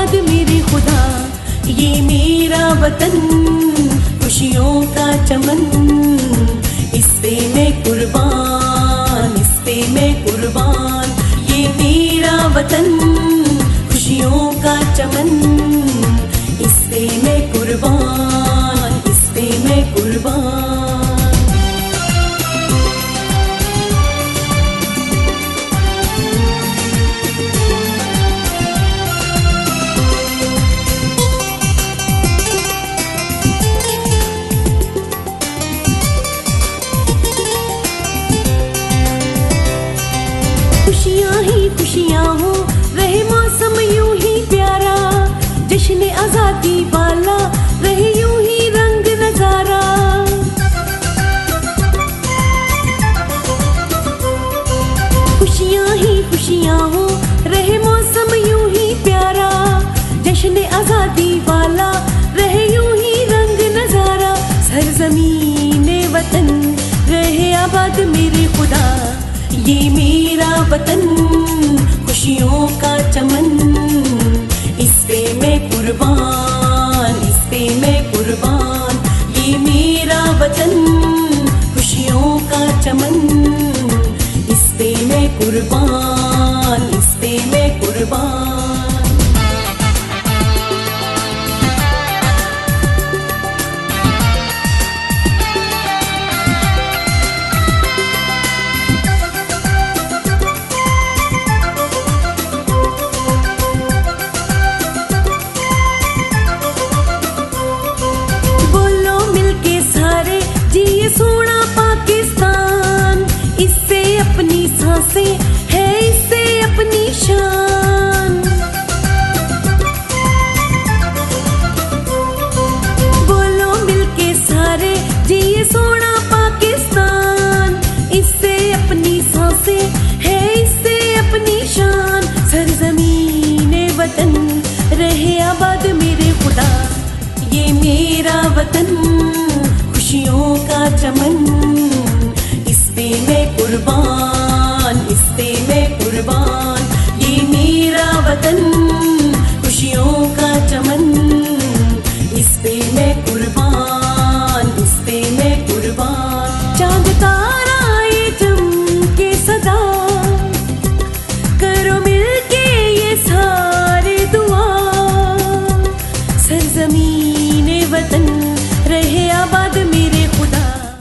आबाद मेरे खुदा, ये मेरा वतन खुशियों का चमन, इस पे मैं कुर्बान, इस पे मैं कुर्बान। ये मेरा वतन खुशियों का चमन, इस पे मैं कुर्बान, इस पे मैं कुर्बान। खुशियाँ ही खुशियाँ हो, रहे मौसम यूं ही प्यारा, जश्न आजादी वाला रहे यूं ही रंग नजारा। खुशियाँ ही खुशियाँ हो, रहे मौसम यूं ही प्यारा, जश्न आजादी वाला रहे यूं ही रंग नजारा। सरजमीने वतन रहे आबाद मेरे खुदा, ये मेरा वतन खुशियों का चमन, इस पे मैं कुर्बान, इस पे मैं कुर्बान। ये मेरा वतन खुशियों का चमन, इस पे मैं कुर्बान, इस पे मैं कुर्बान। सोना पाकिस्तान, इससे अपनी सांसें है, इससे अपनी शान। बोलो मिलके सारे जी ये सोना पाकिस्तान, इससे अपनी सांसें है, इससे अपनी शान। सरजमीने वतन रहे आबाद मेरे खुदा, ये मेरा वतन खुशियों का चमन, इस पे मैं कुर्बान।